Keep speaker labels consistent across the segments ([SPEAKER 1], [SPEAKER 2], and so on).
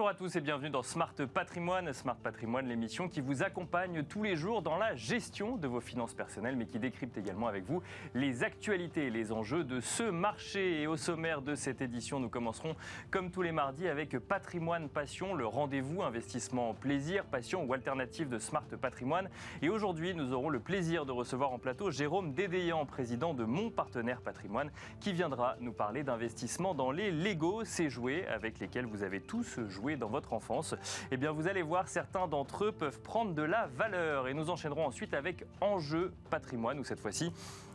[SPEAKER 1] Bonjour à tous et bienvenue dans Smart Patrimoine. Smart Patrimoine, l'émission qui vous accompagne tous les jours dans la gestion de vos finances personnelles, mais qui décrypte également avec vous les actualités et les enjeux de ce marché. Et au sommaire de cette édition, nous commencerons comme tous les mardis avec Patrimoine Passion, le rendez-vous investissement plaisir, passion ou alternative de Smart Patrimoine. Et aujourd'hui, nous aurons le plaisir de recevoir en plateau Jérôme Dédéian, président de Mon Partenaire Patrimoine, qui viendra nous parler d'investissement dans les Lego, ces jouets avec lesquels vous avez tous joué dans votre enfance. Eh bien, vous allez voir, certains d'entre eux peuvent prendre de la valeur. Et nous enchaînerons ensuite avec Enjeu Patrimoine, où cette fois-ci,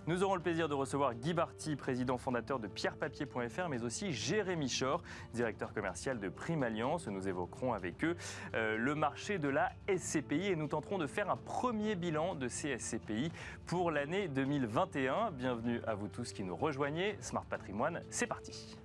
[SPEAKER 1] nous aurons le plaisir de recevoir Guy Barty, président fondateur de pierrepapier.fr, mais aussi Jérémy Chor, directeur commercial de Prime Alliance. Nous évoquerons avec eux le marché de la SCPI et nous tenterons de faire un premier bilan de ces SCPI pour l'année 2021. Bienvenue à vous tous qui nous rejoignez. Smart Patrimoine, c'est parti.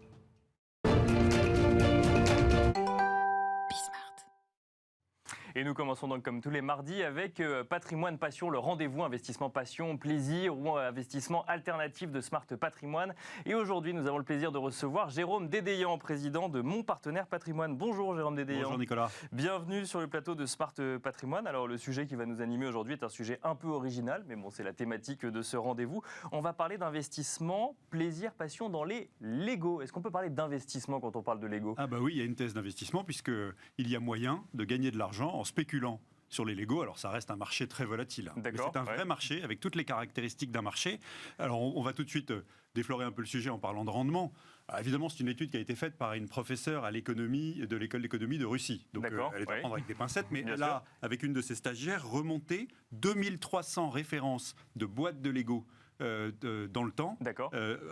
[SPEAKER 1] Et nous commençons donc comme tous les mardis avec Patrimoine Passion, le rendez-vous investissement passion, plaisir ou investissement alternatif de Smart Patrimoine. Et aujourd'hui, nous avons le plaisir de recevoir Jérôme Dédéian, président de Mon Partenaire Patrimoine. Bonjour Jérôme Dédéian.
[SPEAKER 2] Bonjour Nicolas.
[SPEAKER 1] Bienvenue sur le plateau de Smart Patrimoine. Alors le sujet qui va nous animer aujourd'hui est un sujet un peu original, mais bon, c'est la thématique de ce rendez-vous. On va parler d'investissement, plaisir, passion dans les Lego. Est-ce qu'on peut parler d'investissement quand on parle de Lego ?
[SPEAKER 2] Ah bah oui, il y a une thèse d'investissement puisqu'il y a moyen de gagner de l'argent en spéculant sur les Lego. Alors ça reste un marché très volatile. C'est un vrai marché avec toutes les caractéristiques d'un marché. Alors on va tout de suite déflorer un peu le sujet en parlant de rendement. Alors, évidemment, c'est une étude qui a été faite par une professeure à l'économie de l'école d'économie de Russie. Donc elle est à prendre avec des pincettes, mais elle a, avec une de ses stagiaires, remonté 2300 références de boîtes de Lego dans le temps,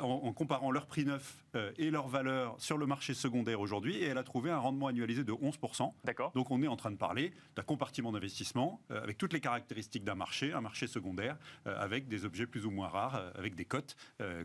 [SPEAKER 2] en comparant leur prix neuf et leur valeur sur le marché secondaire aujourd'hui, et elle a trouvé un rendement annualisé de 11%. Donc on est en train de parler d'un compartiment d'investissement avec toutes les caractéristiques d'un marché, un marché secondaire, avec des objets plus ou moins rares, avec des cotes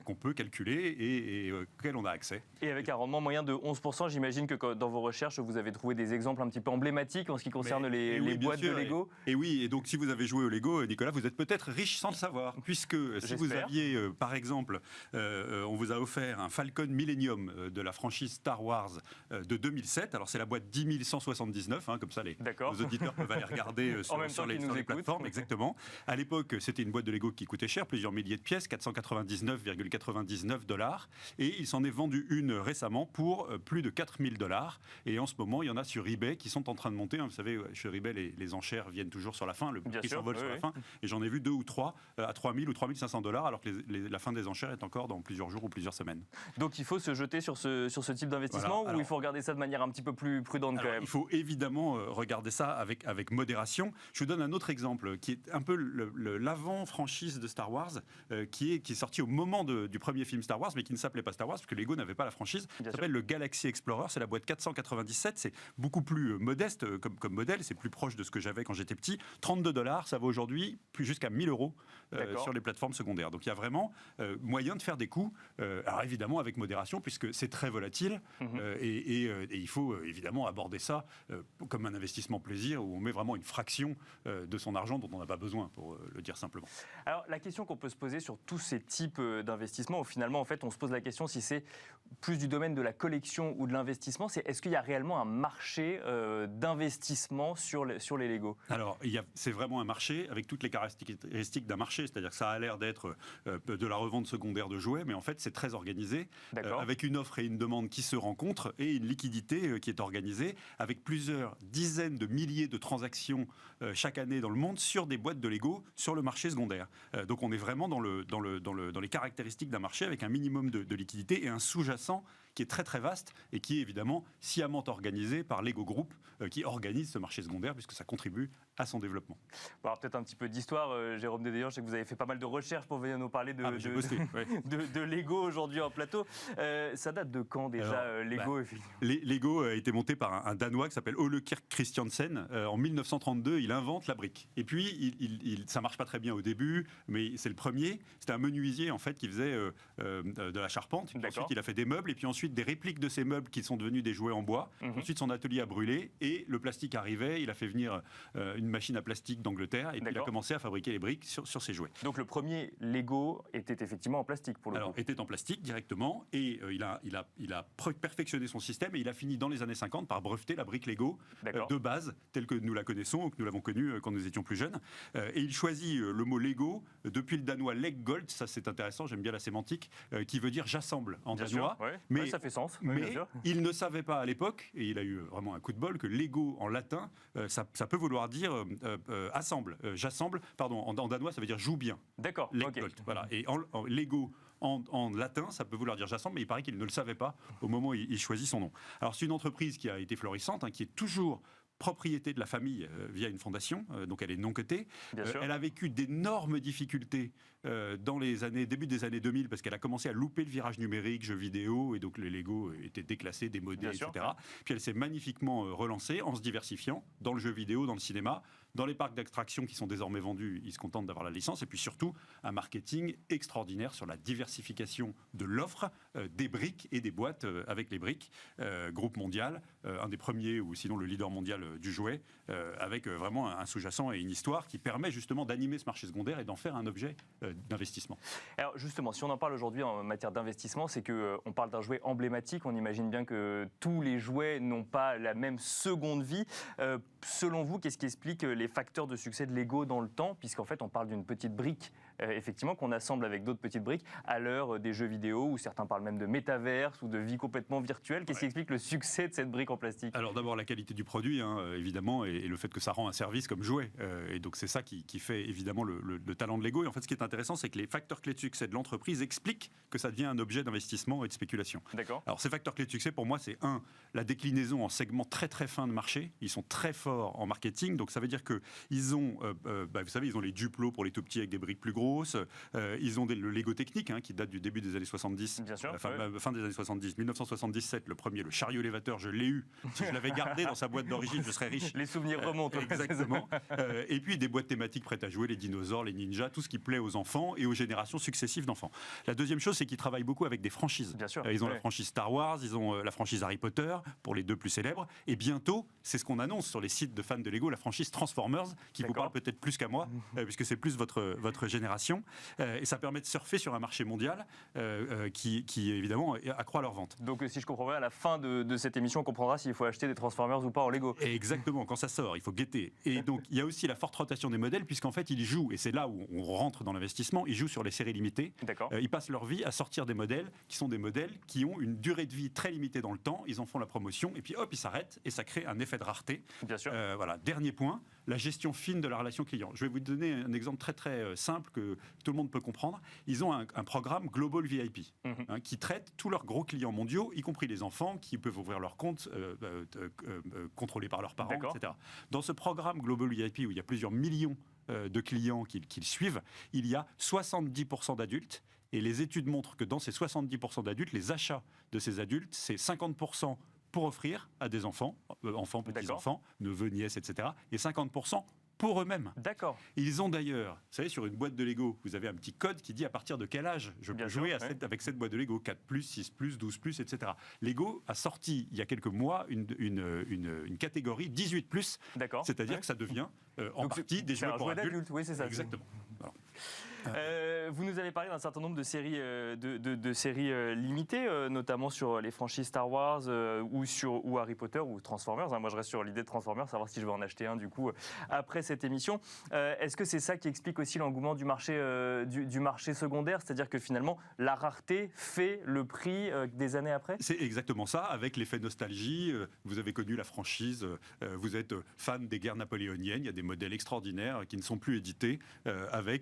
[SPEAKER 2] qu'on peut calculer et auxquelles on a accès.
[SPEAKER 1] Et avec un rendement moyen de 11%, j'imagine que dans vos recherches, vous avez trouvé des exemples un petit peu emblématiques en ce qui concerne les boîtes de Lego.
[SPEAKER 2] Et oui, et donc si vous avez joué au Lego, Nicolas, vous êtes peut-être riche sans le savoir, puisque si vous aviez, par exemple, on vous a offert un Falcon Millennium de la franchise Star Wars de 2007. Alors c'est la boîte 10179, comme ça nos auditeurs peuvent aller regarder sur les plateformes. Exactement. À l'époque, c'était une boîte de Lego qui coûtait cher, plusieurs milliers de pièces, 499,99 $. Et il s'en est vendu une récemment pour plus de 4000 $. Et en ce moment, il y en a sur eBay qui sont en train de monter. Vous savez, sur eBay, les enchères viennent toujours sur la fin, le prix s'envole sur la fin. Et j'en ai vu 2 ou 3 à 3000 ou 3500 $, alors que la fin des enchères est encore dans plusieurs jours ou plusieurs semaines.
[SPEAKER 1] Donc il faut se jeter sur ce type d'investissement, ou il faut regarder ça de manière un petit peu plus prudente quand même ?
[SPEAKER 2] Il faut évidemment regarder ça avec modération. Je vous donne un autre exemple qui est un peu l'avant-franchise de Star Wars, qui est sorti au moment du premier film Star Wars, mais qui ne s'appelait pas Star Wars, parce que Lego n'avait pas la franchise. Ça s'appelle le Galaxy Explorer, c'est la boîte 497, c'est beaucoup plus modeste comme modèle, c'est plus proche de ce que j'avais quand j'étais petit. 32 $, ça vaut aujourd'hui plus jusqu'à 1000 € sur les plateformes secondaires. Donc il y a vraiment moyen de faire des coups, alors évidemment avec modération, puisque c'est très volatile, et il faut évidemment aborder ça comme un investissement plaisir, où on met vraiment une fraction de son argent dont on n'a pas besoin, pour le dire simplement.
[SPEAKER 1] Alors la question qu'on peut se poser sur tous ces types d'investissements, où finalement en fait on se pose la question si c'est plus du domaine de la collection ou de l'investissement, c'est est-ce qu'il y a réellement un marché d'investissement sur les Lego ?
[SPEAKER 2] Alors c'est vraiment un marché avec toutes les caractéristiques d'un marché, c'est-à-dire que ça a l'air d'être de la revente secondaire de jouets, mais en fait c'est très organisé, avec une offre et une demande qui se rencontrent et une liquidité qui est organisée, avec plusieurs dizaines de milliers de transactions chaque année dans le monde sur des boîtes de Lego sur le marché secondaire. Donc on est vraiment dans les caractéristiques d'un marché avec un minimum de liquidité et un sous-jacent qui est très très vaste et qui est évidemment sciemment organisé par Lego Group, qui organise ce marché secondaire puisque ça contribue à son développement.
[SPEAKER 1] Bon, alors peut-être un petit peu d'histoire, Jérôme Dédéian, je sais que vous avez fait pas mal de recherches pour venir nous parler de Lego aujourd'hui en plateau. Ça date de quand déjà, Lego
[SPEAKER 2] Lego a été monté par un Danois qui s'appelle Ole Kirk Christiansen. En 1932, il invente la brique. Et puis, ça marche pas très bien au début, mais c'est le premier. C'était un menuisier en fait qui faisait de la charpente. Ensuite, il a fait des meubles et puis ensuite des répliques de ces meubles qui sont devenus des jouets en bois. Ensuite, son atelier a brûlé et le plastique arrivait. Il a fait venir une machine à plastique d'Angleterre et puis il a commencé à fabriquer les briques sur ces jouets.
[SPEAKER 1] Donc le premier Lego était effectivement en plastique pour le coup.
[SPEAKER 2] Était en plastique directement, et il a perfectionné son système, et il a fini dans les années 50 par breveter la brique Lego de base, telle que nous la connaissons, ou que nous l'avons connue quand nous étions plus jeunes. Et il choisit le mot Lego depuis le danois Leggold, ça c'est intéressant, j'aime bien la sémantique, qui veut dire j'assemble en danois.
[SPEAKER 1] Mais ça fait sens.
[SPEAKER 2] Mais il ne savait pas à l'époque, et il a eu vraiment un coup de bol, que Lego en latin, ça peut vouloir dire assemble, j'assemble, pardon, en danois ça veut dire joue bien.
[SPEAKER 1] D'accord.
[SPEAKER 2] Leggold, voilà. Et en Lego en latin, ça peut vouloir dire j'assemble, mais il paraît qu'il ne le savait pas au moment où il choisit son nom. Alors c'est une entreprise qui a été florissante, qui est toujours propriété de la famille via une fondation, donc elle est non cotée. Elle a vécu d'énormes difficultés dans les début des années 2000, parce qu'elle a commencé à louper le virage numérique, jeux vidéo, et donc les Lego étaient déclassés, démodés, etc. Puis elle s'est magnifiquement relancée en se diversifiant dans le jeu vidéo, dans le cinéma. Dans les parcs d'attractions qui sont désormais vendus, ils se contentent d'avoir la licence. Et puis surtout, un marketing extraordinaire sur la diversification de l'offre des briques et des boîtes avec les briques. Groupe mondial, un des premiers, ou sinon le leader mondial du jouet, avec vraiment un sous-jacent et une histoire qui permet justement d'animer ce marché secondaire et d'en faire un objet d'investissement.
[SPEAKER 1] Alors justement, si on en parle aujourd'hui en matière d'investissement, c'est qu'on parle d'un jouet emblématique. On imagine bien que tous les jouets n'ont pas la même seconde vie. Selon vous, qu'est-ce qui explique les facteurs de succès de Lego dans le temps, puisqu'en fait on parle d'une petite brique effectivement qu'on assemble avec d'autres petites briques à l'heure des jeux vidéo, où certains parlent même de métaverse ou de vie complètement virtuelle. Qu'est-ce qui explique le succès de cette brique en plastique?
[SPEAKER 2] Alors d'abord la qualité du produit, évidemment, et le fait que ça rend un service comme jouet, et donc c'est ça qui fait évidemment le talent de Lego. Et en fait ce qui est intéressant, c'est que les facteurs clés de succès de l'entreprise expliquent que ça devient un objet d'investissement et de spéculation.
[SPEAKER 1] D'accord.
[SPEAKER 2] Alors ces facteurs clés de succès, pour moi, c'est la déclinaison en segments très très fins de marché. Ils sont très forts en marketing, donc ça veut dire que ils ont, vous savez, ils ont les Duplo pour les tout petits avec des briques plus grosses. Ils ont le Lego technique qui date du début des années 70.
[SPEAKER 1] Bien sûr,
[SPEAKER 2] fin des années 70. 1977, le premier, le chariot élévateur, je l'ai eu. Si je l'avais gardé dans sa boîte d'origine, je serais riche.
[SPEAKER 1] Les souvenirs remontent.
[SPEAKER 2] Exactement. Et puis des boîtes thématiques prêtes à jouer, les dinosaures, les ninjas, tout ce qui plaît aux enfants et aux générations successives d'enfants. La deuxième chose, c'est qu'ils travaillent beaucoup avec des franchises.
[SPEAKER 1] Bien sûr.
[SPEAKER 2] Ils ont la franchise Star Wars, ils ont la franchise Harry Potter, pour les deux plus célèbres. Et bientôt, c'est ce qu'on annonce sur les sites de fans de Lego, la franchise Transformers, qui vous parle peut-être plus qu'à moi, puisque c'est plus votre génération. Et ça permet de surfer sur un marché mondial qui évidemment accroît leurs ventes.
[SPEAKER 1] Donc si je comprends bien, à la fin de cette émission, on comprendra s'il faut acheter des Transformers ou pas en Lego.
[SPEAKER 2] Exactement, quand ça sort, il faut guetter. Et donc il y a aussi la forte rotation des modèles, puisqu'en fait ils jouent, et c'est là où on rentre dans l'investissement, ils jouent sur les séries limitées. Ils passent leur vie à sortir des modèles qui sont des modèles qui ont une durée de vie très limitée dans le temps, ils en font la promotion, et puis hop, ils s'arrêtent, et ça crée un effet de rareté.
[SPEAKER 1] Bien sûr.
[SPEAKER 2] Voilà, dernier point, la gestion fine de la relation client. Je vais vous donner un exemple très très simple que tout le monde peut comprendre. Ils ont un programme Global VIP qui traite tous leurs gros clients mondiaux, y compris les enfants qui peuvent ouvrir leur compte contrôlés par leurs parents, etc. Dans ce programme Global VIP où il y a plusieurs millions de clients qui le suivent, il y a 70% d'adultes. Et les études montrent que dans ces 70% d'adultes, les achats de ces adultes, c'est 50% pour offrir à des enfants, petits-enfants, neveux, nièces, etc. et 50% pour eux-mêmes.
[SPEAKER 1] D'accord.
[SPEAKER 2] Ils ont d'ailleurs, vous savez, sur une boîte de Lego, vous avez un petit code qui dit à partir de quel âge je peux jouer avec cette boîte de Lego, 4+, 6+, 12+, etc. Lego a sorti, il y a quelques mois, une catégorie 18+, c'est-à-dire que ça devient en partie des jouets pour adultes.
[SPEAKER 1] Oui, c'est ça.
[SPEAKER 2] Exactement. Alors.
[SPEAKER 1] Vous nous avez parlé d'un certain nombre de séries, de séries limitées, notamment sur les franchises Star Wars ou Harry Potter ou Transformers. Moi, je reste sur l'idée de Transformers, savoir si je vais en acheter un du coup après cette émission. Est-ce que c'est ça qui explique aussi l'engouement du marché secondaire, c'est-à-dire que finalement la rareté fait le prix des années après? C'est
[SPEAKER 2] exactement ça, avec l'effet nostalgie. Vous avez connu la franchise, vous êtes fan des guerres napoléoniennes. Il y a des modèles extraordinaires qui ne sont plus édités.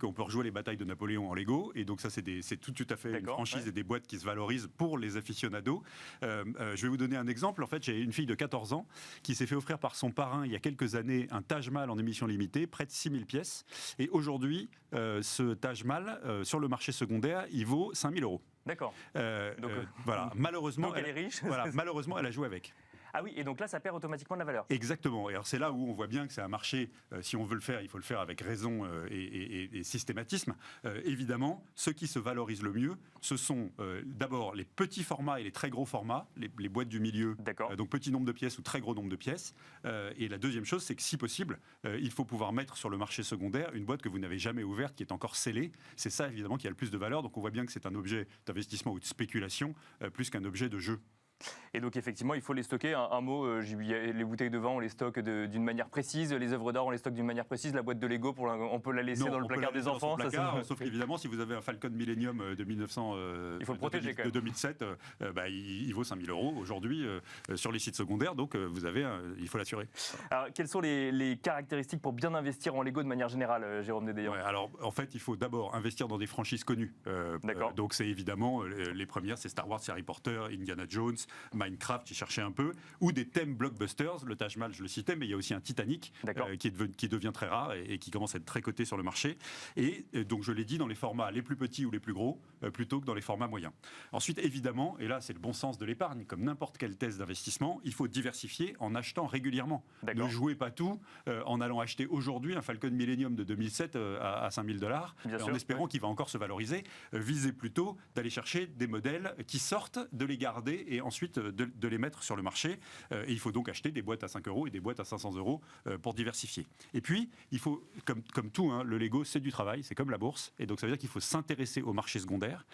[SPEAKER 2] On peut rejouer les batailles de Napoléon en Lego, et donc ça c'est tout à fait une franchise et des boîtes qui se valorisent pour les aficionados. Je vais vous donner un exemple. En fait, j'ai une fille de 14 ans qui s'est fait offrir par son parrain il y a quelques années un Taj Mahal en émission limitée, près de 6000 pièces, et aujourd'hui ce Taj Mahal sur le marché secondaire il vaut 5000 €.
[SPEAKER 1] D'accord.
[SPEAKER 2] Voilà. Malheureusement,
[SPEAKER 1] donc elle est riche.
[SPEAKER 2] Voilà, malheureusement elle a joué avec.
[SPEAKER 1] Ah oui, et donc là, ça perd automatiquement de la valeur.
[SPEAKER 2] Exactement. Et alors c'est là où on voit bien que c'est un marché, si on veut le faire, il faut le faire avec raison et systématisme. Évidemment, ce qui se valorise le mieux, ce sont d'abord les petits formats et les très gros formats, les boîtes du milieu, donc petit nombre de pièces ou très gros nombre de pièces. Et la deuxième chose, c'est que si possible, il faut pouvoir mettre sur le marché secondaire une boîte que vous n'avez jamais ouverte, qui est encore scellée. C'est ça évidemment qui a le plus de valeur. Donc on voit bien que c'est un objet d'investissement ou de spéculation plus qu'un objet de jeu.
[SPEAKER 1] Et donc effectivement, il faut les stocker. Un mot, les bouteilles de vin, on les stocke d'une manière précise, les œuvres d'art, on les stocke d'une manière précise, la boîte de Lego, on peut la laisser dans le placard des enfants.
[SPEAKER 2] Sauf qu'évidemment, si vous avez un Falcon Millennium de 1900,
[SPEAKER 1] il faut le protéger
[SPEAKER 2] de 2007, il vaut 5 000 € aujourd'hui sur les sites secondaires, donc il faut l'assurer.
[SPEAKER 1] Alors, quelles sont les caractéristiques pour bien investir en Lego de manière générale, Jérôme Dédéan?
[SPEAKER 2] Alors, en fait, il faut d'abord investir dans des franchises connues. Donc, c'est évidemment les premières, c'est Star Wars, Harry Potter, Indiana Jones, Minecraft, j'ai cherché un peu, ou des thèmes blockbusters. Le Taj Mahal, je le citais, mais il y a aussi un Titanic qui devient très rare et qui commence à être très coté sur le marché. Et donc, je l'ai dit, dans les formats les plus petits ou les plus gros, plutôt que dans les formats moyens. Ensuite, évidemment, et là, c'est le bon sens de l'épargne, comme n'importe quelle thèse d'investissement, il faut diversifier en achetant régulièrement. Ne jouez pas tout en allant acheter aujourd'hui un Falcon Millennium de 2007 à 5 000 $, en espérant qu'il va encore se valoriser. Visez plutôt d'aller chercher des modèles qui sortent, de les garder et ensuite de les mettre sur le marché. Et il faut donc acheter des boîtes à 5 € et des boîtes à 500 € pour diversifier. Et puis, il faut, comme tout, le Lego, c'est du travail, c'est comme la bourse. Et donc, ça veut dire qu'il faut s'intéresser au marché secondaire,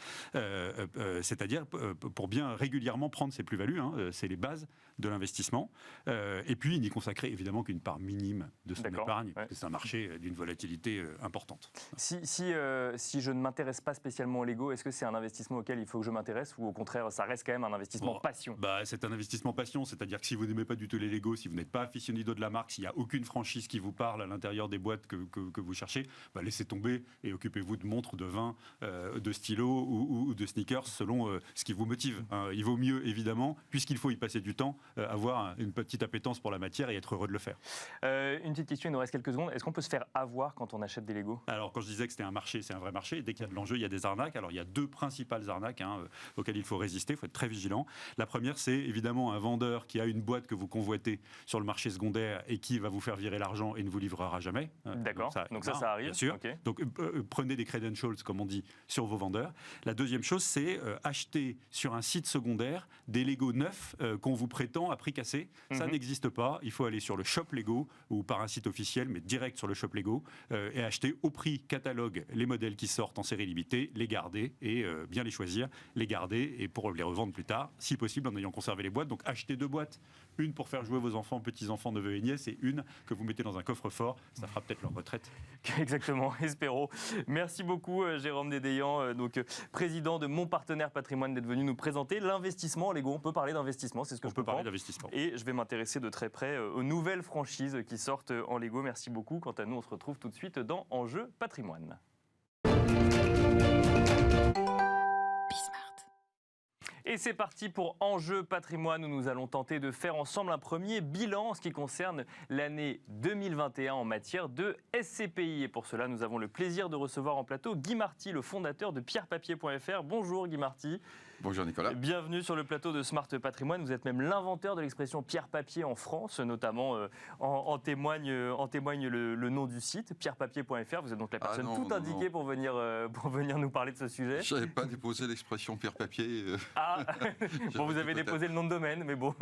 [SPEAKER 2] c'est-à-dire pour bien régulièrement prendre ses plus-values. C'est les bases de l'investissement. Et puis, n'y consacrer évidemment qu'une part minime de son épargne, parce que c'est un marché d'une volatilité importante.
[SPEAKER 1] Si je ne m'intéresse pas spécialement au Lego, est-ce que c'est un investissement auquel il faut que je m'intéresse, ou au contraire, ça reste quand même un investissement passion?
[SPEAKER 2] C'est un investissement passion, c'est-à-dire que si vous n'aimez pas du tout les Lego, si vous n'êtes pas aficionado de la marque, s'il n'y a aucune franchise qui vous parle à l'intérieur des boîtes que vous cherchez, laissez tomber et occupez-vous de montres, de vin, de stylos ou de sneakers selon ce qui vous motive. Il vaut mieux, évidemment, puisqu'il faut y passer du temps, avoir une petite appétence pour la matière et être heureux de le faire.
[SPEAKER 1] Une petite question, il nous reste quelques secondes. Est-ce qu'on peut se faire avoir quand on achète des Lego?
[SPEAKER 2] Alors, quand je disais que c'était un marché, c'est un vrai marché. Dès qu'il y a de l'enjeu, il y a des arnaques. Alors, il y a deux principales arnaques auxquelles il faut résister, il faut être très vigilant. La première, c'est évidemment un vendeur qui a une boîte que vous convoitez sur le marché secondaire et qui va vous faire virer l'argent et ne vous livrera jamais.
[SPEAKER 1] D'accord, donc ça arrive.
[SPEAKER 2] Bien sûr.
[SPEAKER 1] Okay.
[SPEAKER 2] Donc prenez des credentials, comme on dit, sur vos vendeurs. La deuxième chose, c'est acheter sur un site secondaire des Lego neufs qu'on vous prétend à prix cassé. Ça n'existe pas. Il faut aller sur le shop Lego ou par un site officiel, mais direct sur le shop Lego et acheter au prix catalogue les modèles qui sortent en série limitée, les garder et bien les choisir, les garder et pour les revendre plus tard, si possible en ayant conservé les boîtes. Donc achetez 2 boîtes, une pour faire jouer vos enfants, petits-enfants, neveux et nièces, et une que vous mettez dans un coffre-fort. Ça fera peut-être leur retraite.
[SPEAKER 1] Exactement, espérons. Merci beaucoup Jérôme Dédéan, président de Mon Partenaire Patrimoine, d'être venu nous présenter l'investissement en Lego. On peut parler d'investissement, c'est ce que je peux parler
[SPEAKER 2] d'investissement.
[SPEAKER 1] Et je vais m'intéresser de très près aux nouvelles franchises qui sortent en Lego. Merci beaucoup. Quant à nous, on se retrouve tout de suite dans Enjeu Patrimoine. Et c'est parti pour Enjeu Patrimoine, où nous allons tenter de faire ensemble un premier bilan en ce qui concerne l'année 2021 en matière de SCPI. Et pour cela, nous avons le plaisir de recevoir en plateau Guy Marty, le fondateur de pierrepapier.fr. Bonjour Guy Marty.
[SPEAKER 3] Bonjour Nicolas.
[SPEAKER 1] Bienvenue sur le plateau de Smart Patrimoine. Vous êtes même l'inventeur de l'expression pierre-papier en France, notamment en témoigne le nom du site, pierrepapier.fr. Vous êtes donc la personne indiquée pour venir nous parler de ce sujet.
[SPEAKER 3] Je n'avais pas déposé l'expression pierre-papier.
[SPEAKER 1] Bon, vous avez déposé le nom de domaine, mais bon,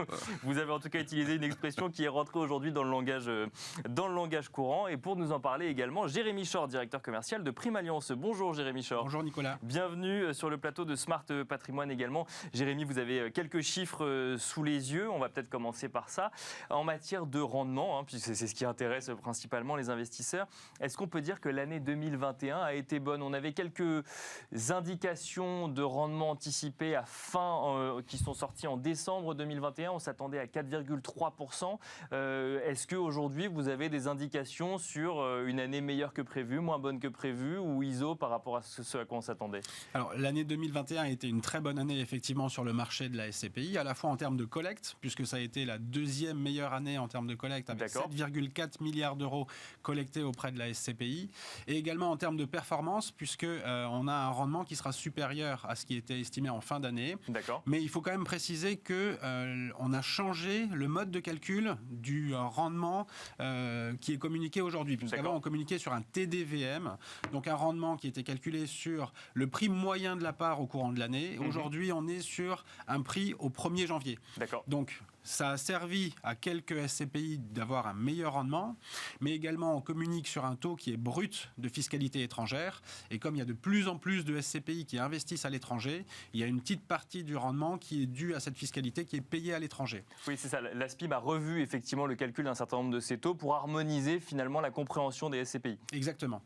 [SPEAKER 1] vous avez en tout cas utilisé une expression qui est rentrée aujourd'hui dans le langage courant. Et pour nous en parler également, Jérémy Shore, directeur commercial de Prime Alliance. Bonjour Jérémy Shore.
[SPEAKER 4] Bonjour Nicolas.
[SPEAKER 1] Bienvenue sur le plateau de Smart Patrimoine également. Jérémy, vous avez quelques chiffres sous les yeux. On va peut-être commencer par ça. En matière de rendement, puisque c'est ce qui intéresse principalement les investisseurs, est-ce qu'on peut dire que l'année 2021 a été bonne? On avait quelques indications de rendement anticipé qui sont sorties en décembre 2021. On s'attendait à 4,3%. Est-ce qu'aujourd'hui, vous avez des indications sur une année meilleure que prévu, moins bonne que prévu, ou ISO par rapport à ce à quoi on s'attendait?
[SPEAKER 4] Alors, l'année 2021 a été une très bonne bonne année effectivement sur le marché de la SCPI, à la fois en termes de collecte, puisque ça a été la deuxième meilleure année en termes de collecte, avec 7,4 milliards d'euros collectés auprès de la SCPI, et également en termes de performance, puisque on a un rendement qui sera supérieur à ce qui était estimé en fin d'année. Mais il faut quand même préciser que on a changé le mode de calcul du rendement qui est communiqué aujourd'hui, puisqu'avant on communiquait sur un TDVM, donc un rendement qui était calculé sur le prix moyen de la part au courant de l'année. Aujourd'hui, on est sur un prix au 1er janvier. Donc, ça a servi à quelques SCPI d'avoir un meilleur rendement, mais également on communique sur un taux qui est brut de fiscalité étrangère. Et comme il y a de plus en plus de SCPI qui investissent à l'étranger, il y a une petite partie du rendement qui est due à cette fiscalité qui est payée à l'étranger.
[SPEAKER 1] Oui, c'est ça. L'ASPIB a revu effectivement le calcul d'un certain nombre de ces taux pour harmoniser finalement la compréhension des SCPI.
[SPEAKER 4] Exactement.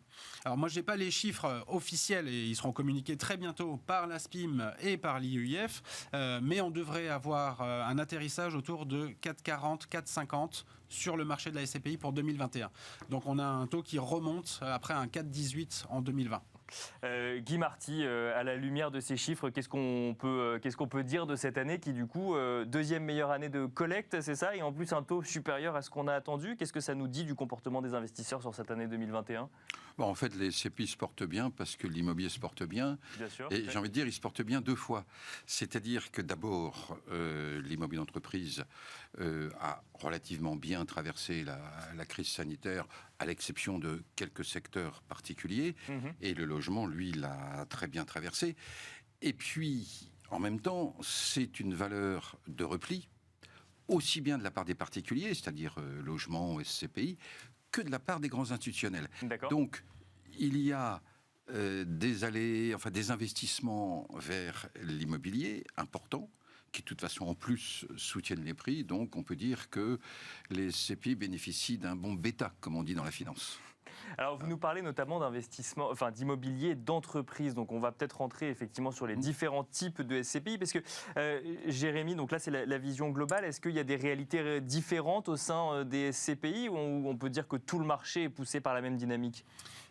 [SPEAKER 4] Alors moi, je n'ai pas les chiffres officiels et ils seront communiqués très bientôt par l'ASPIM et par l'IEIF, mais on devrait avoir un atterrissage autour de 4,40, 4,50 sur le marché de la SCPI pour 2021. Donc on a un taux qui remonte après un 4,18 en 2020.
[SPEAKER 1] Guy Marty, à la lumière de ces chiffres, qu'est-ce qu'on peut dire de cette année qui, du coup, deuxième meilleure année de collecte, c'est ça, et en plus un taux supérieur à ce qu'on a attendu? Qu'est-ce que ça nous dit du comportement des investisseurs sur cette année 2021?
[SPEAKER 3] Bon, en fait, les SCPI se portent bien parce que l'immobilier se porte bien.
[SPEAKER 1] Bien sûr,
[SPEAKER 3] et j'ai envie de dire, il se porte bien deux fois. C'est-à-dire que d'abord, l'immobilier d'entreprise a relativement bien traversé la crise sanitaire, à l'exception de quelques secteurs particuliers. Et le logement, lui, l'a très bien traversé. Et puis, en même temps, c'est une valeur de repli, aussi bien de la part des particuliers, c'est-à-dire logement, SCPI, que de la part des grands institutionnels. Donc, il y a des investissements vers l'immobilier importants, qui de toute façon en plus soutiennent les prix. Donc on peut dire que les SCPI bénéficient d'un bon bêta, comme on dit dans la finance.
[SPEAKER 1] Alors vous nous parlez notamment d'investissement, enfin d'immobilier d'entreprise. Donc on va peut-être rentrer effectivement sur les différents types de SCPI, parce que Jérémy, donc là c'est la vision globale. Est-ce qu'il y a des réalités différentes au sein des SCPI, ou on peut dire que tout le marché est poussé par la même dynamique?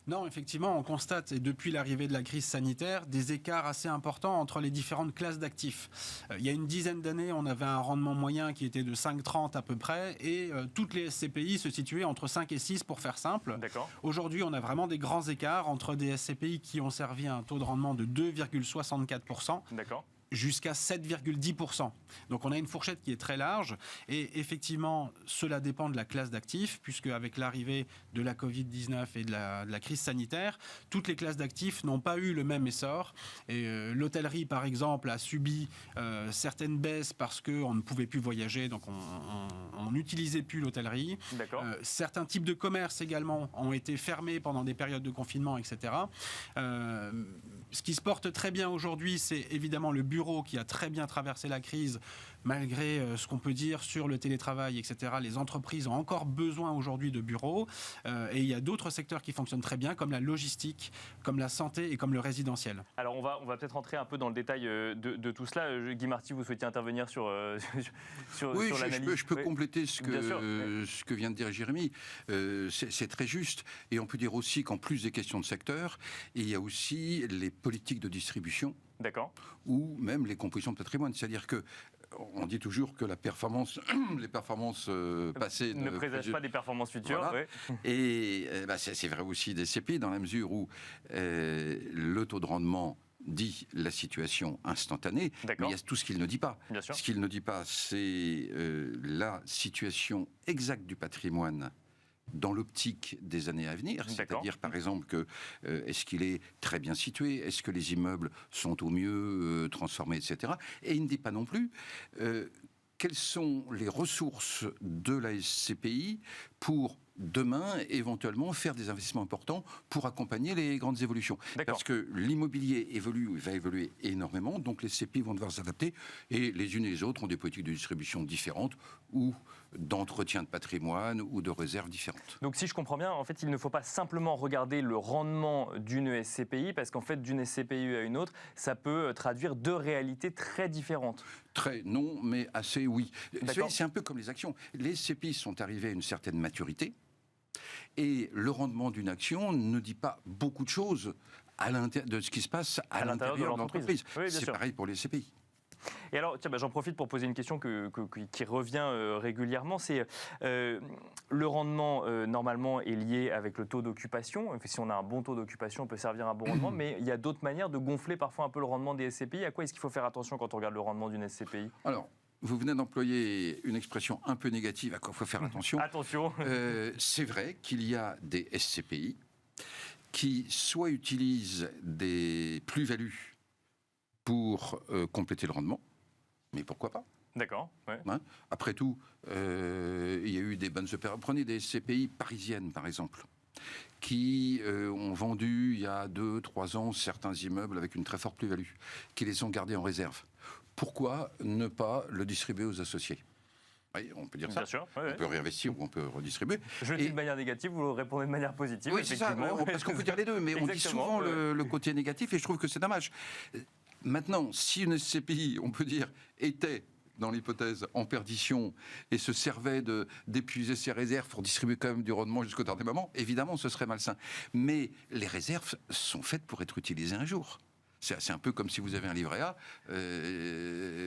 [SPEAKER 4] Non, effectivement, on constate, et depuis l'arrivée de la crise sanitaire, des écarts assez importants entre les différentes classes d'actifs. Il y a une dizaine d'années, on avait un rendement moyen qui était de 5,30 à peu près, et toutes les SCPI se situaient entre 5 et 6 pour faire simple. Aujourd'hui, on a vraiment des grands écarts entre des SCPI qui ont servi à un taux de rendement de 2,64%. Jusqu'à 7,10%. Donc on a une fourchette qui est très large, et effectivement cela dépend de la classe d'actifs, puisque avec l'arrivée de la Covid-19 et de la crise sanitaire, toutes les classes d'actifs n'ont pas eu le même essor. Et l'hôtellerie par exemple a subi certaines baisses parce qu'on ne pouvait plus voyager, donc on n'utilisait plus l'hôtellerie. Certains types de commerces également ont été fermés pendant des périodes de confinement, etc. Ce qui se porte très bien aujourd'hui, c'est évidemment le bureau qui a très bien traversé la crise, malgré ce qu'on peut dire sur le télétravail, etc. Les entreprises ont encore besoin aujourd'hui de bureaux, et il y a d'autres secteurs qui fonctionnent très bien, comme la logistique, comme la santé et comme le résidentiel.
[SPEAKER 1] Alors on va peut-être rentrer un peu dans le détail de tout cela. Guy Marty, vous souhaitiez intervenir sur l'analyse?
[SPEAKER 3] Je peux compléter ce que vient de dire Jérémy. C'est très juste, et on peut dire aussi qu'en plus des questions de secteur, il y a aussi les politiques de distribution. Ou même les compositions de patrimoine. C'est-à-dire que on dit toujours que les performances passées
[SPEAKER 1] ne présagent pas des performances futures.
[SPEAKER 3] Voilà. Et c'est vrai aussi des SCPI, dans la mesure où le taux de rendement dit la situation instantanée, mais il y a tout ce qu'il ne dit pas. Ce qu'il ne dit pas, c'est la situation exacte du patrimoine dans l'optique des années à venir, c'est-à-dire par exemple que est-ce qu'il est très bien situé, est-ce que les immeubles sont au mieux transformés, etc. Et il ne dit pas non plus quelles sont les ressources de la SCPI pour demain, éventuellement, faire des investissements importants pour accompagner les grandes évolutions. Parce que l'immobilier va évoluer énormément, donc les SCPI vont devoir s'adapter, et les unes et les autres ont des politiques de distribution différentes, ou d'entretien de patrimoine, ou de réserves différentes.
[SPEAKER 1] Donc si je comprends bien, en fait, il ne faut pas simplement regarder le rendement d'une SCPI, parce qu'en fait, d'une SCPI à une autre, ça peut traduire deux réalités très différentes.
[SPEAKER 3] Très non, mais assez oui. C'est un peu comme les actions. Les SCPI sont arrivés à une certaine maturité, et le rendement d'une action ne dit pas beaucoup de choses de ce qui se passe à l'intérieur de l'entreprise. Oui, c'est pareil pour les SCPI.
[SPEAKER 1] Et alors, tiens, j'en profite pour poser une question qui revient régulièrement. C'est le rendement, normalement, est lié avec le taux d'occupation. Si on a un bon taux d'occupation, on peut servir un bon rendement. Mais il y a d'autres manières de gonfler parfois un peu le rendement des SCPI. À quoi est-ce qu'il faut faire attention quand on regarde le rendement d'une SCPI ?
[SPEAKER 3] Alors, vous venez d'employer une expression un peu négative. À quoi il faut faire attention ?
[SPEAKER 1] Attention.
[SPEAKER 3] C'est vrai qu'il y a des SCPI qui soit utilisent des plus-values pour compléter le rendement, mais pourquoi pas ?
[SPEAKER 1] D'accord. Ouais.
[SPEAKER 3] Après tout, il y a eu des bonnes opérations. Prenez des SCPI parisiennes, par exemple, qui ont vendu il y a 2-3 ans certains immeubles avec une très forte plus-value, qui les ont gardés en réserve. Pourquoi ne pas le distribuer aux associés ? Oui, on peut dire ça.
[SPEAKER 1] Bien sûr,
[SPEAKER 3] on peut réinvestir ou on peut redistribuer.
[SPEAKER 1] Je le dis de manière négative, vous répondez de manière positive.
[SPEAKER 3] Oui, c'est ça, parce qu'on peut dire les deux, mais on dit souvent le côté négatif et je trouve que c'est dommage. Maintenant, si une SCPI, on peut dire, était dans l'hypothèse en perdition et se servait d'épuiser ses réserves pour distribuer quand même du rendement jusqu'au dernier moment, évidemment, ce serait malsain. Mais les réserves sont faites pour être utilisées un jour. C'est un peu comme si vous avez un livret A,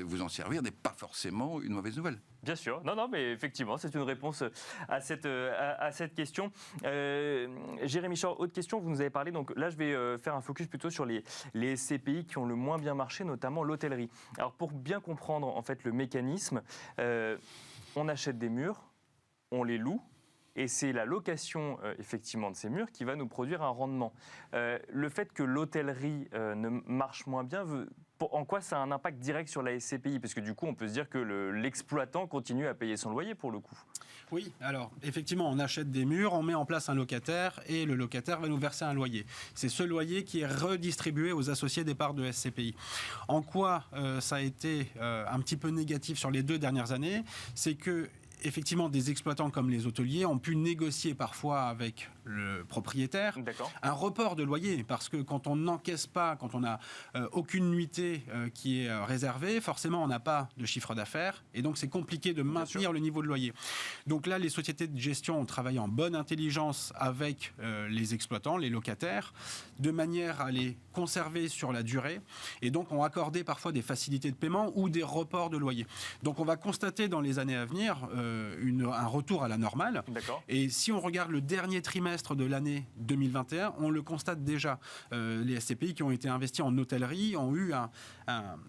[SPEAKER 3] vous en servir n'est pas forcément une mauvaise nouvelle.
[SPEAKER 1] Bien sûr, non, mais effectivement, c'est une réponse à cette question. Jérémy Chor, autre question, vous nous avez parlé, donc là je vais faire un focus plutôt sur les SCPI qui ont le moins bien marché, notamment l'hôtellerie. Alors pour bien comprendre en fait le mécanisme, on achète des murs, on les loue, et c'est la location effectivement de ces murs qui va nous produire un rendement. Le fait que l'hôtellerie ne marche moins bien, en quoi ça a un impact direct sur la SCPI ? Parce que du coup, on peut se dire que l'exploitant continue à payer son loyer pour le coup.
[SPEAKER 4] Oui, alors effectivement, on achète des murs, on met en place un locataire et le locataire va nous verser un loyer. C'est ce loyer qui est redistribué aux associés des parts de SCPI. En quoi ça a été un petit peu négatif sur les 2 dernières années ? C'est que effectivement, des exploitants comme les hôteliers ont pu négocier parfois avec le propriétaire un report de loyer, parce que quand on n'encaisse pas, quand on n'a aucune nuitée qui est réservée, forcément on n'a pas de chiffre d'affaires et donc c'est compliqué de maintenir le niveau de loyer. Donc là, les sociétés de gestion ont travaillé en bonne intelligence avec les exploitants, les locataires, de manière à les conserver sur la durée et donc ont accordé parfois des facilités de paiement ou des reports de loyer. Donc on va constater dans les années à venir un retour à la normale. Et si on regarde le dernier trimestre de l'année 2021, on le constate déjà. Les SCPI qui ont été investis en hôtellerie ont eu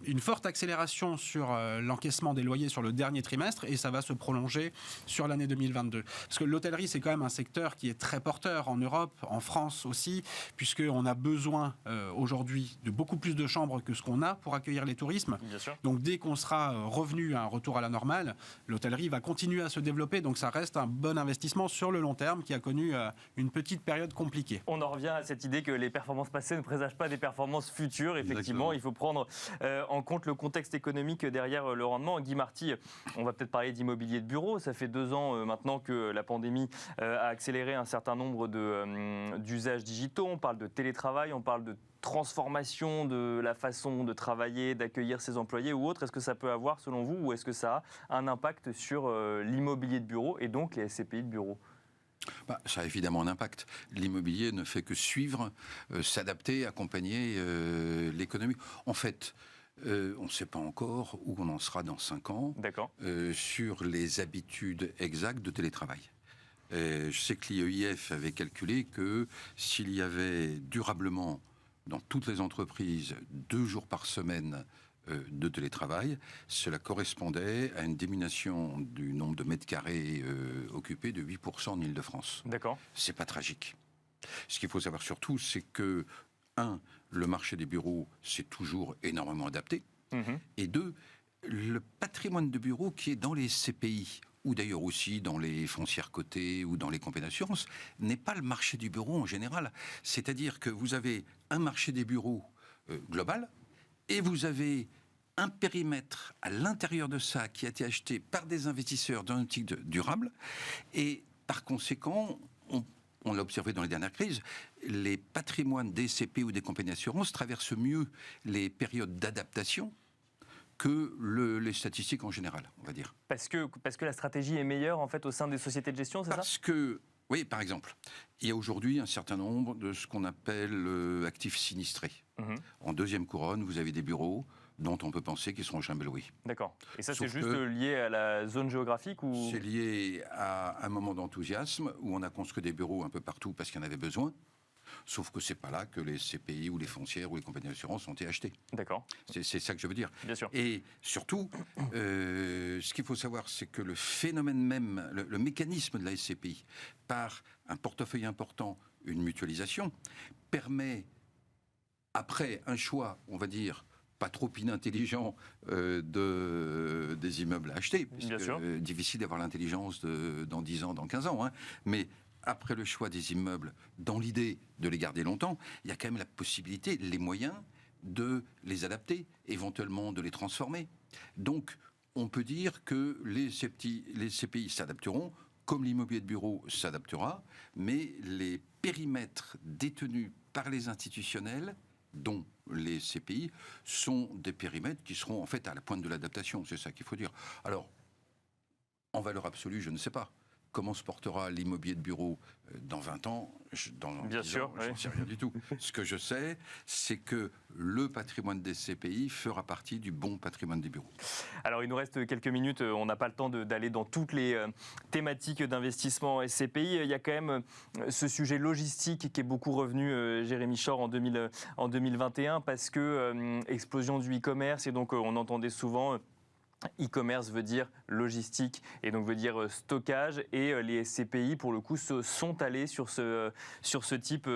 [SPEAKER 4] une forte accélération sur l'encaissement des loyers sur le dernier trimestre et ça va se prolonger sur l'année 2022. Parce que l'hôtellerie, c'est quand même un secteur qui est très porteur en Europe, en France aussi, puisqu'on a besoin aujourd'hui de beaucoup plus de chambres que ce qu'on a pour accueillir les tourismes. Donc dès qu'on sera revenu à un retour à la normale, l'hôtellerie va continuer à se développer, donc ça reste un bon investissement sur le long terme qui a connu une petite période compliquée.
[SPEAKER 1] On en revient à cette idée que les performances passées ne présagent pas des performances futures. Effectivement, il faut prendre en compte le contexte économique derrière le rendement. Guy Marty, on va peut-être parler d'immobilier de bureau. Ça fait 2 ans maintenant que la pandémie a accéléré un certain nombre d'usages digitaux. On parle de télétravail, on parle de transformation de la façon de travailler, d'accueillir ses employés ou autre. Est-ce que ça peut avoir, selon vous, ou est-ce que ça a un impact sur l'immobilier de bureau et donc les SCPI de bureau ?
[SPEAKER 3] Ça a évidemment un impact. L'immobilier ne fait que suivre, s'adapter, accompagner l'économie. En fait, on ne sait pas encore où on en sera dans 5 ans sur les habitudes exactes de télétravail. Je sais que l'IEIF avait calculé que s'il y avait durablement dans toutes les entreprises 2 jours par semaine de télétravail, cela correspondait à une diminution du nombre de mètres carrés occupés de 8% en Ile-de-France. C'est pas tragique. Ce qu'il faut savoir surtout, c'est que, 1, le marché des bureaux s'est toujours énormément adapté, et 2, le patrimoine de bureaux qui est dans les SCPI, ou d'ailleurs aussi dans les foncières cotées ou dans les compagnies d'assurance, n'est pas le marché du bureau en général. C'est-à-dire que vous avez un marché des bureaux global, et vous avez un périmètre à l'intérieur de ça qui a été acheté par des investisseurs dans une optique durable, et par conséquent, on l'a observé dans les dernières crises, les patrimoines des SCPI ou des compagnies d'assurance traversent mieux les périodes d'adaptation que les statistiques en général, on va dire.
[SPEAKER 1] Parce que la stratégie est meilleure en fait au sein des sociétés de gestion, c'est ça ?
[SPEAKER 3] Parce que Oui, par exemple. Il y a aujourd'hui un certain nombre de ce qu'on appelle actifs sinistrés. En deuxième couronne, vous avez des bureaux dont on peut penser qu'ils seront jamais loués.
[SPEAKER 1] D'accord. Et ça, c'est juste lié à la zone géographique ou...
[SPEAKER 3] C'est lié à un moment d'enthousiasme où on a construit des bureaux un peu partout parce qu'il y en avait besoin. Sauf que c'est pas là que les CPI ou les foncières ou les compagnies d'assurance ont été achetées.
[SPEAKER 1] D'accord.
[SPEAKER 3] C'est ça que je veux dire.
[SPEAKER 1] Bien sûr.
[SPEAKER 3] Et surtout, ce qu'il faut savoir, c'est que le phénomène même, le mécanisme de la SCPI, par un portefeuille important, une mutualisation, permet, après un choix, on va dire, pas trop inintelligent des immeubles à acheter, puisque difficile d'avoir l'intelligence dans 10 ans, dans 15 ans, hein, mais après le choix des immeubles, dans l'idée de les garder longtemps, il y a quand même la possibilité, les moyens de les adapter, éventuellement de les transformer. Donc, on peut dire que les CPI s'adapteront, comme l'immobilier de bureau s'adaptera, mais les périmètres détenus par les institutionnels, dont les CPI, sont des périmètres qui seront en fait à la pointe de l'adaptation, c'est ça qu'il faut dire. Alors, en valeur absolue, je ne sais pas. Comment se portera l'immobilier de bureau dans 20 ans,
[SPEAKER 1] Bien sûr,
[SPEAKER 3] je n'en sais rien du tout. Ce que je sais, c'est que le patrimoine des CPI fera partie du bon patrimoine des bureaux.
[SPEAKER 1] Alors, il nous reste quelques minutes. On n'a pas le temps d'aller dans toutes les thématiques d'investissement SCPI. Il y a quand même ce sujet logistique qui est beaucoup revenu, Jérémy Chor, en 2021, parce que explosion du e-commerce, et donc on entendait souvent... E-commerce veut dire logistique et donc veut dire stockage, et les SCPI pour le coup sont allés sur ce type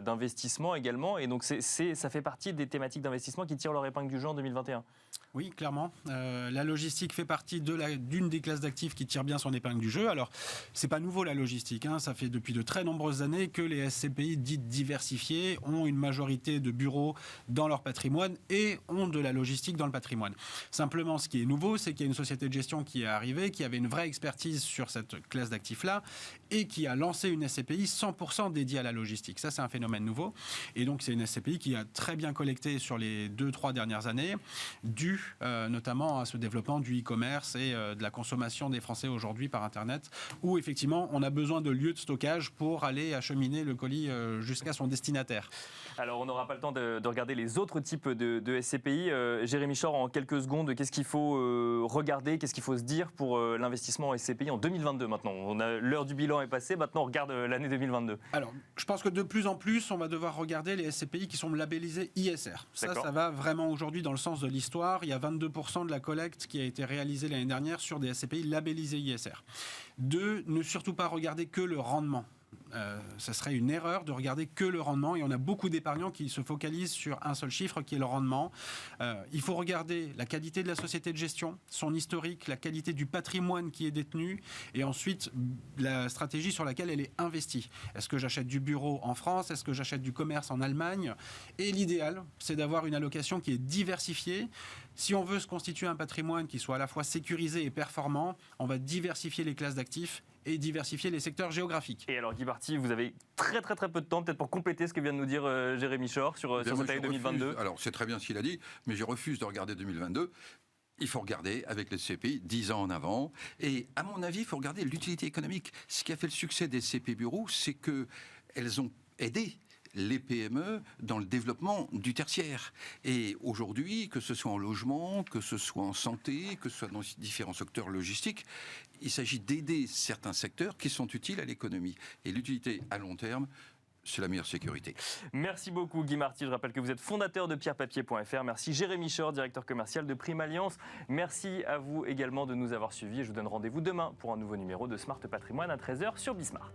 [SPEAKER 1] d'investissement également, et donc ça fait partie des thématiques d'investissement qui tirent leur épingle du jeu en 2021.
[SPEAKER 4] Oui, clairement. La logistique fait partie d'une des classes d'actifs qui tire bien son épingle du jeu. Alors, c'est pas nouveau la logistique, hein. Ça fait depuis de très nombreuses années que les SCPI dites diversifiées ont une majorité de bureaux dans leur patrimoine et ont de la logistique dans le patrimoine. Simplement, ce qui est nouveau, c'est qu'il y a une société de gestion qui est arrivée, qui avait une vraie expertise sur cette classe d'actifs-là et qui a lancé une SCPI 100% dédiée à la logistique. Ça, c'est un phénomène nouveau. Et donc, c'est une SCPI qui a très bien collecté sur les 2-3 dernières années, dû notamment à ce développement du e-commerce et de la consommation des Français aujourd'hui par Internet, où effectivement on a besoin de lieux de stockage pour aller acheminer le colis jusqu'à son destinataire.
[SPEAKER 1] Alors on n'aura pas le temps de regarder les autres types de SCPI. Jérémy Chor, en quelques secondes, qu'est-ce qu'il faut regarder, qu'est-ce qu'il faut se dire pour l'investissement en SCPI en 2022 maintenant? L'heure du bilan est passée, maintenant on regarde l'année 2022.
[SPEAKER 4] Alors, je pense que de plus en plus, on va devoir regarder les SCPI qui sont labellisés ISR. Ça va vraiment aujourd'hui dans le sens de l'histoire. Il y a 22% de la collecte qui a été réalisée l'année dernière sur des SCPI labellisés ISR. 2, ne surtout pas regarder que le rendement. Ça serait une erreur de regarder que le rendement, et on a beaucoup d'épargnants qui se focalisent sur un seul chiffre qui est le rendement. Il faut regarder la qualité de la société de gestion, son historique, la qualité du patrimoine qui est détenu, et ensuite la stratégie sur laquelle elle est investie. Est-ce que j'achète du bureau en France? Est-ce que j'achète du commerce en Allemagne? Et l'idéal, c'est d'avoir une allocation qui est diversifiée. Si on veut se constituer un patrimoine qui soit à la fois sécurisé et performant, on va diversifier les classes d'actifs et diversifier les secteurs géographiques.
[SPEAKER 1] Et alors Guy Marty, vous avez très peu de temps peut-être pour compléter ce que vient de nous dire Jérémy Chor sur cette année 2022.
[SPEAKER 3] Alors c'est très bien ce qu'il a dit, mais je refuse de regarder 2022. Il faut regarder avec les CPI 10 ans en avant. Et à mon avis, il faut regarder l'utilité économique. Ce qui a fait le succès des CPI bureaux, c'est qu'elles ont aidé les PME dans le développement du tertiaire. Et aujourd'hui, que ce soit en logement, que ce soit en santé, que ce soit dans différents secteurs logistiques, il s'agit d'aider certains secteurs qui sont utiles à l'économie. Et l'utilité à long terme, c'est la meilleure sécurité.
[SPEAKER 1] Merci beaucoup Guy Marty. Je rappelle que vous êtes fondateur de pierrepapier.fr. Merci Jérémy Chor, directeur commercial de Prime Alliance. Merci à vous également de nous avoir suivis. Et je vous donne rendez-vous demain pour un nouveau numéro de Smart Patrimoine à 13h sur Bismart.